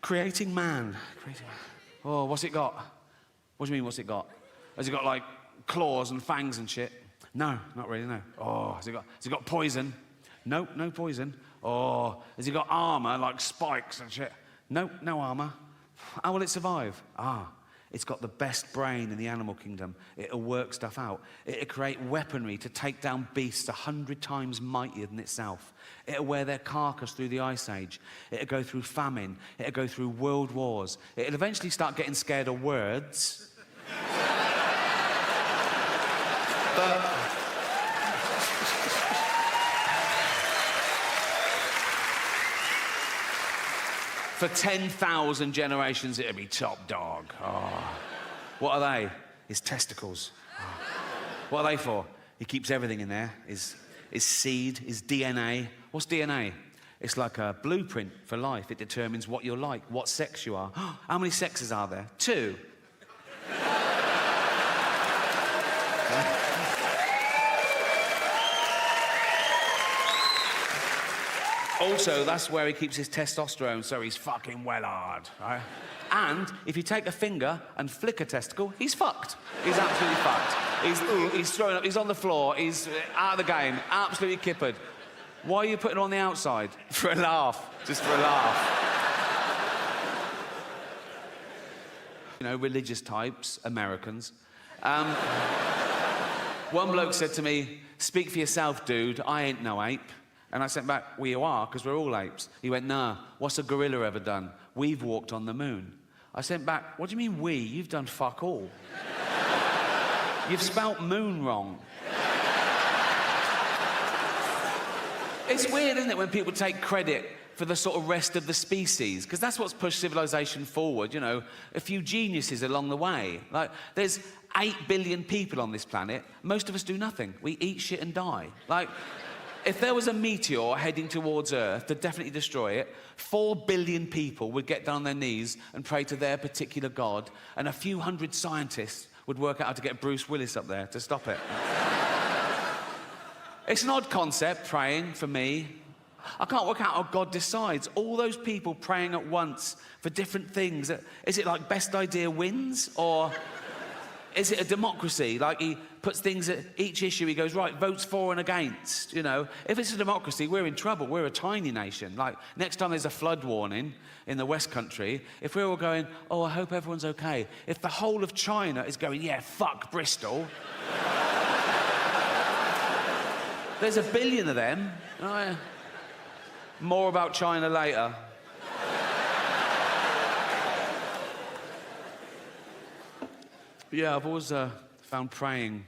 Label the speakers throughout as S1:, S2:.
S1: Creating man. Oh, what's it got? What do you mean, what's it got? Has it got, like, claws and fangs and shit? No, not really, no. Oh, has it got poison? No, no poison. Oh, has it got armour, like spikes and shit? No, no armour. How will it survive? It's got the best brain in the animal kingdom. It'll work stuff out. It'll create weaponry to take down beasts 100 times mightier than itself. It'll wear their carcass through the Ice Age. It'll go through famine. It'll go through world wars. It'll eventually start getting scared of words. But for 10,000 generations, it'll be top dog. Oh. What are they? His testicles. Oh. What are they for? He keeps everything in there. His seed, his DNA. What's DNA? It's like a blueprint for life. It determines what you're like, what sex you are. How many sexes are there? 2. Also, that's where he keeps his testosterone, so he's fucking well hard, right? And if you take a finger and flick a testicle, he's fucked. He's absolutely fucked. He's throwing up, he's on the floor, he's out of the game, absolutely kippered. Why are you putting it on the outside? For a laugh, just for a laugh. You know, religious types, Americans. One bloke said to me, "Speak for yourself, dude, I ain't no ape." And I sent back, "Well, you are, because we're all apes." He went, "Nah, what's a gorilla ever done? We've walked on the moon." I sent back, "What do you mean we? You've done fuck all. You've spelt moon wrong." It's weird, isn't it, when people take credit for the sort of rest of the species, because that's what's pushed civilization forward, you know, a few geniuses along the way. Like, there's 8 billion people on this planet. Most of us do nothing. We eat shit and die. Like, if there was a meteor heading towards Earth to definitely destroy it, 4 billion people would get down on their knees and pray to their particular god, and a few hundred scientists would work out how to get Bruce Willis up there to stop it. It's an odd concept, praying, for me. I can't work out how God decides. All those people praying at once for different things. Is it like best idea wins, or is it a democracy? Like, he puts things at each issue, he goes, right, votes for and against, you know? If it's a democracy, we're in trouble. We're a tiny nation. Like, next time there's a flood warning in the West Country, if we're all going, "Oh, I hope everyone's okay," if the whole of China is going, "Yeah, fuck Bristol," there's a billion of them. More about China later. Yeah, I've always found praying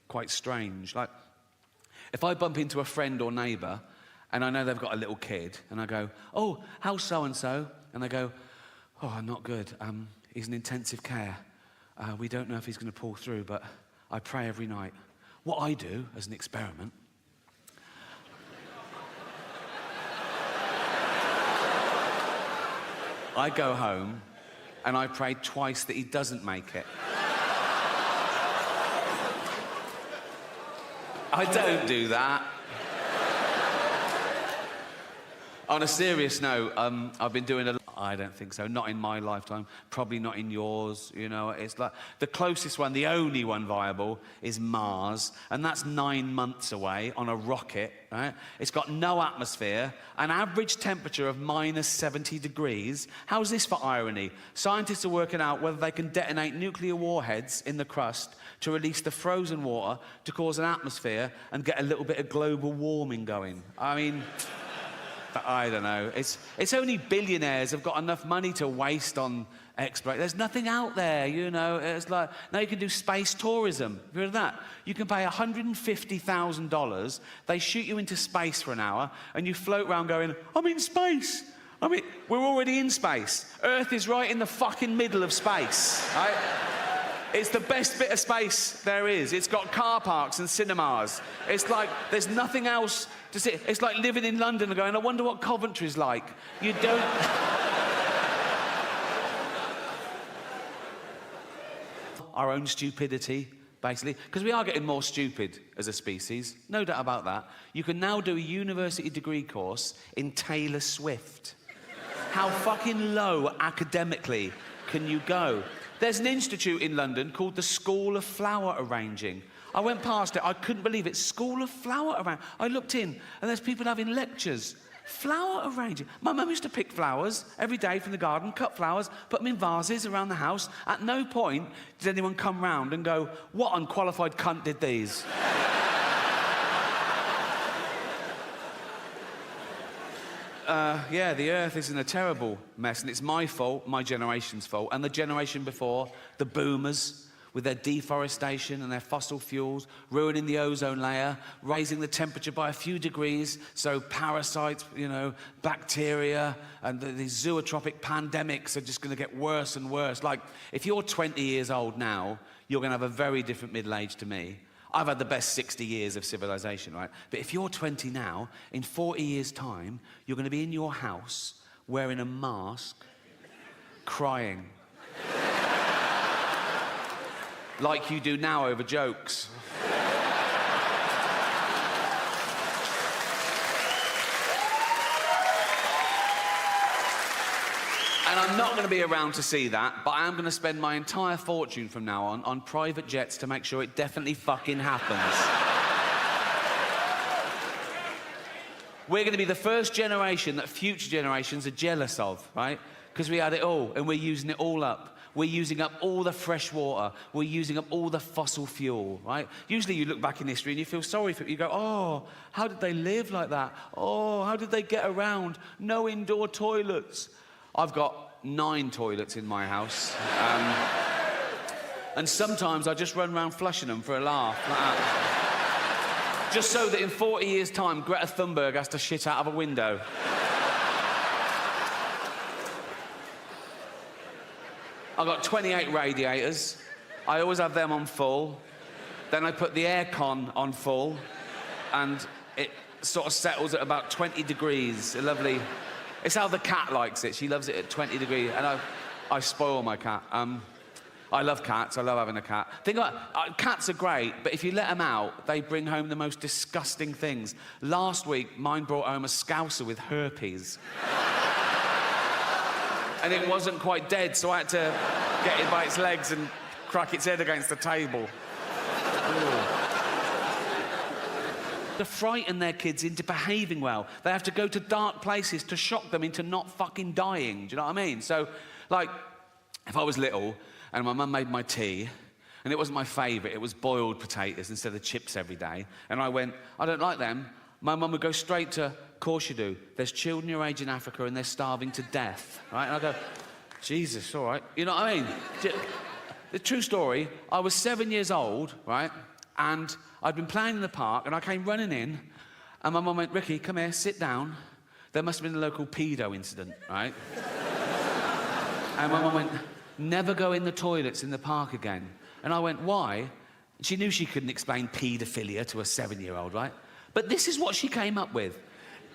S1: quite strange. Like, if I bump into a friend or neighbour and I know they've got a little kid, and I go, "Oh, how's so-and-so?" And they go, "Oh, not good. He's in intensive care. We don't know if he's going to pull through, but I pray every night." What I do, as an experiment, I go home and I pray twice that he doesn't make it. I don't do that. On a serious note, I've been doing I don't think so. Not in my lifetime. Probably not in yours. You know, it's like the closest one, the only one viable, is Mars, and that's 9 months away on a rocket. Right? It's got no atmosphere, an average temperature of -70 degrees. How's this for irony? Scientists are working out whether they can detonate nuclear warheads in the crust to release the frozen water to cause an atmosphere and get a little bit of global warming going. I mean, I don't know. It's only billionaires have got enough money to waste on exploration. There's nothing out there, you know. It's like, now you can do space tourism. Have you heard of that? You can pay $150,000. They shoot you into space for an hour, and you float around going, "I'm in space." I mean, we're already in space. Earth is right in the fucking middle of space, right? It's the best bit of space there is. It's got car parks and cinemas. It's like there's nothing else to see. It's like living in London and going, "I wonder what Coventry's like." You don't... Our own stupidity, basically, because we are getting more stupid as a species. No doubt about that. You can now do a university degree course in Taylor Swift. How fucking low academically can you go? There's an institute in London called the School of Flower Arranging. I went past it, I couldn't believe it. School of Flower Arranging. I looked in, and there's people having lectures. Flower arranging. My mum used to pick flowers every day from the garden, cut flowers, put them in vases around the house. At no point did anyone come round and go, what unqualified cunt did these? Yeah, the earth is in a terrible mess, and it's my fault, my generation's fault, and the generation before, the boomers, with their deforestation and their fossil fuels, ruining the ozone layer, raising the temperature by a few degrees, so parasites, you know, bacteria, and these zootropic pandemics are just going to get worse and worse. Like, if you're 20 years old now, you're going to have a very different middle age to me. I've had the best 60 years of civilization, right? But if you're 20 now, in 40 years' time, you're going to be in your house wearing a mask, crying. Like you do now over jokes. And I'm not going to be around to see that, but I am going to spend my entire fortune from now on private jets to make sure it definitely fucking happens. We're going to be the first generation that future generations are jealous of, right? Because we had it all, and we're using it all up. We're using up all the fresh water. We're using up all the fossil fuel, right? Usually you look back in history and you feel sorry for it. You go, oh, how did they live like that? Oh, how did they get around? No indoor toilets. I've got 9 toilets in my house. And sometimes I just run around flushing them for a laugh, like that. Just so that in 40 years' time, Greta Thunberg has to shit out of a window. I've got 28 radiators. I always have them on full. Then I put the aircon on full, and it sort of settles at about 20 degrees. Lovely. It's how the cat likes it. She loves it at 20 degrees, and I spoil my cat. I love cats. I love having a cat. Think about it, cats are great, but if you let them out, they bring home the most disgusting things. Last week, mine brought home a scouser with herpes. And it wasn't quite dead, so I had to get it by its legs and crack its head against the table. To frighten their kids into behaving well. They have to go to dark places to shock them into not fucking dying. Do you know what I mean? So, like, if I was little and my mum made my tea, and it wasn't my favourite, it was boiled potatoes instead of chips every day, and I went, I don't like them, my mum would go straight to, of course you do. There's children your age in Africa and they're starving to death, right? And I go, Jesus, all right. You know what I mean? The true story, I was 7 years old, right? And I'd been playing in the park and I came running in and my mum went, Ricky, come here, sit down. There must have been a local pedo incident, right? And my mum went, never go in the toilets in the park again. And I went, why? She knew she couldn't explain paedophilia to a 7-year-old, right? But this is what she came up with.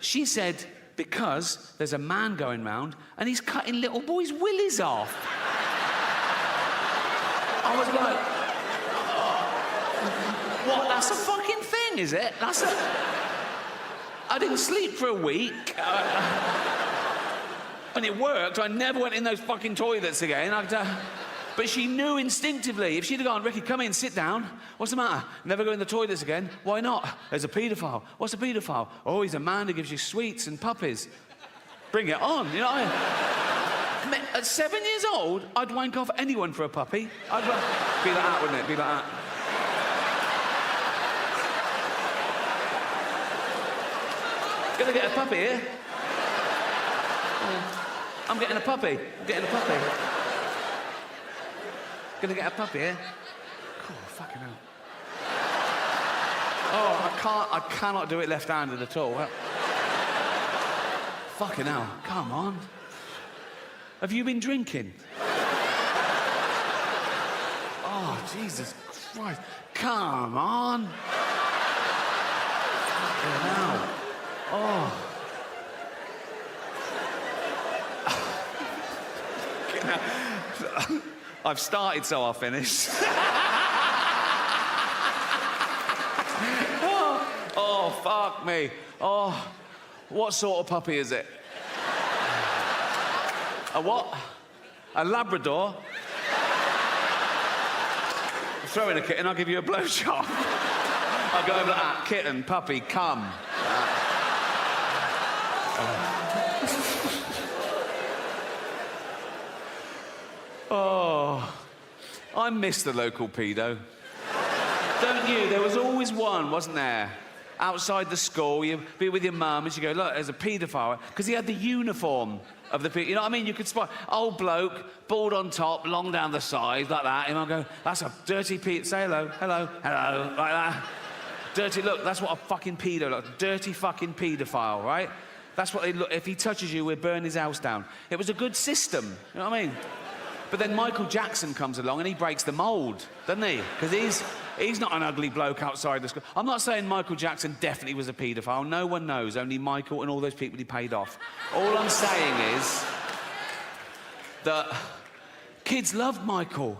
S1: She said, because there's a man going round and he's cutting little boys' willies off. I was like, what, that's a fucking thing, is it? That's a... I didn't sleep for a week. And it worked. I never went in those fucking toilets again. But she knew instinctively. If she'd have gone, Ricky, come in, sit down. What's the matter? Never go in the toilets again. Why not? There's a paedophile. What's a paedophile? Oh, he's a man who gives you sweets and puppies. Bring it on, you know what I mean? At 7 years old, I'd wank off anyone for a puppy. I'd be like that, wouldn't it? Be like that. Gonna get a puppy here. I'm getting a puppy. I'm getting a puppy. Gonna get a puppy here. Oh, fucking hell. Oh, I cannot do it left-handed at all. Fucking hell, come on. Have you been drinking? Oh, Jesus Christ. Come on. Fucking hell. Oh. I've started, so I'll finish. Oh, fuck me. Oh, what sort of puppy is it? A what? A Labrador? Throw in a kitten, I'll give you a blowjob. I'll go over that. Kitten, puppy, come. Oh, I miss the local pedo. Don't you? There was always one, wasn't there? Outside the school, you'd be with your mum and she'd go, look, there's a paedophile. Because he had the uniform of the you know what I mean? You could spot old bloke, bald on top, long down the side, like that. And I'll go, that's a dirty say hello, hello, hello, like that. Dirty, look, that's what a fucking pedo looks like. Dirty fucking paedophile, right? That's what they look, if he touches you, we'll burn his house down. It was a good system, you know what I mean? But then Michael Jackson comes along and he breaks the mould, doesn't he? Because he's not an ugly bloke outside the school. I'm not saying Michael Jackson definitely was a paedophile. No one knows, only Michael and all those people he paid off. All I'm saying is that kids loved Michael.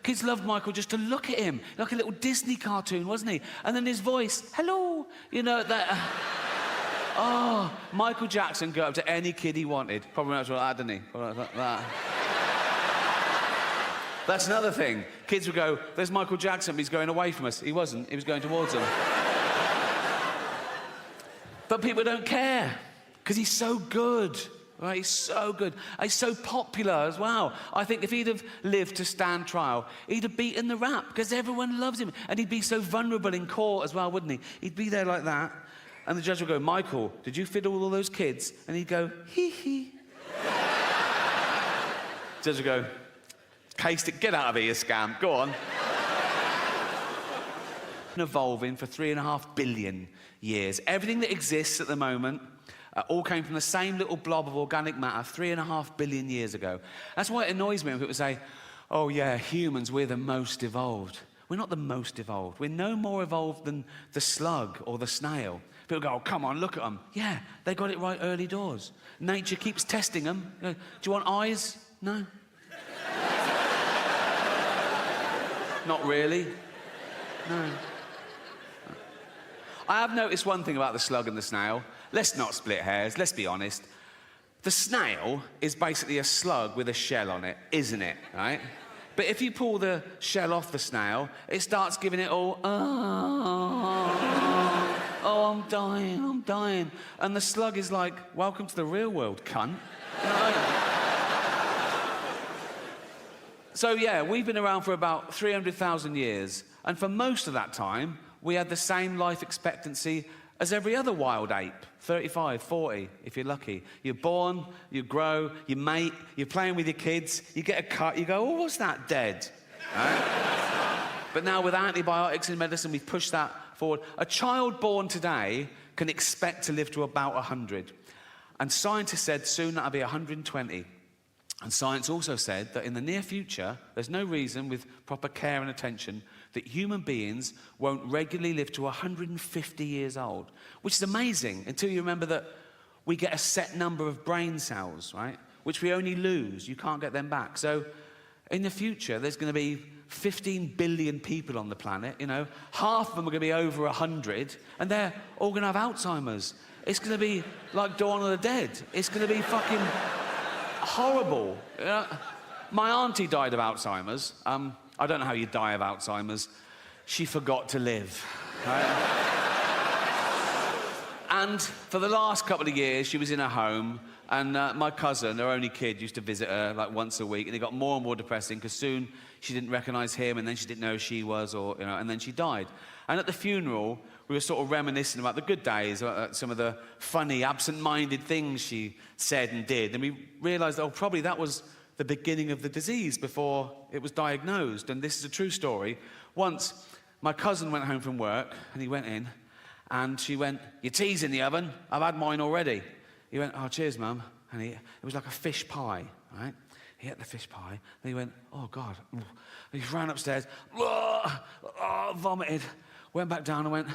S1: Kids loved Michael just to look at him, like a little Disney cartoon, wasn't he? And then his voice, hello, you know, that... oh, Michael Jackson got up to any kid he wanted. Probably not like that, didn't he? Probably like that. That's another thing. Kids would go, there's Michael Jackson, but he's going away from us. He wasn't, he was going towards them. But people don't care, because he's so good, right? He's so good. He's so popular as well. I think if he'd have lived to stand trial, he'd have beaten the rap, because everyone loves him. And he'd be so vulnerable in court as well, wouldn't he? He'd be there like that, and the judge would go, Michael, did you fiddle all those kids? And he'd go, hee hee. Judge would go, cased it, get out of here, you scam, go on. Evolving for 3.5 billion years. Everything that exists at the moment all came from the same little blob of organic matter 3.5 billion years ago. That's why it annoys me when people say, oh yeah, humans, we're the most evolved. We're not the most evolved. We're no more evolved than the slug or the snail. People go, oh, come on, look at them. Yeah, they got it right early doors. Nature keeps testing them. Do you want eyes? No. Not really. No. I have noticed one thing about the slug and the snail. Let's not split hairs, let's be honest. The snail is basically a slug with a shell on it, isn't it, right? But if you pull the shell off the snail, it starts giving it all, oh, I'm dying, I'm dying. And the slug is like, welcome to the real world, cunt. You know? So yeah, we've been around for about 300,000 years, and for most of that time, we had the same life expectancy as every other wild ape, 35, 40, if you're lucky. You're born, you grow, you mate, you're playing with your kids, you get a cut, you go, oh, what's that, dead? Right? But now with antibiotics in medicine, we've pushed that forward. A child born today can expect to live to about 100. And scientists said soon that'll be 120. And science also said that in the near future, there's no reason with proper care and attention that human beings won't regularly live to 150 years old, which is amazing until you remember that we get a set number of brain cells, right? Which we only lose. You can't get them back. So in the future, there's going to be 15 billion people on the planet, you know. Half of them are going to be over 100, and they're all going to have Alzheimer's. It's going to be like Dawn of the Dead. It's going to be fucking horrible. You know? My auntie died of Alzheimer's. I don't know how you die of Alzheimer's. She forgot to live. Right? And for the last couple of years, she was in her home, and my cousin, her only kid, used to visit her like once a week, and it got more and more depressing because soon she didn't recognize him, and then she didn't know who she was, or you know, and then she died. And at the funeral, we were sort of reminiscing about the good days, some of the funny, absent-minded things she said and did, and we realized, oh, probably that was the beginning of the disease before it was diagnosed. And this is a true story. Once, my cousin went home from work, and he went in, and she went, your tea's in the oven, I've had mine already. He went, oh, cheers, Mum. And it was like a fish pie, right? He ate the fish pie, and he went, oh, God. He ran upstairs, vomited, went back down and went,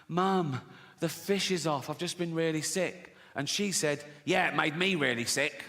S1: Mum, the fish is off, I've just been really sick. And she said, yeah, it made me really sick.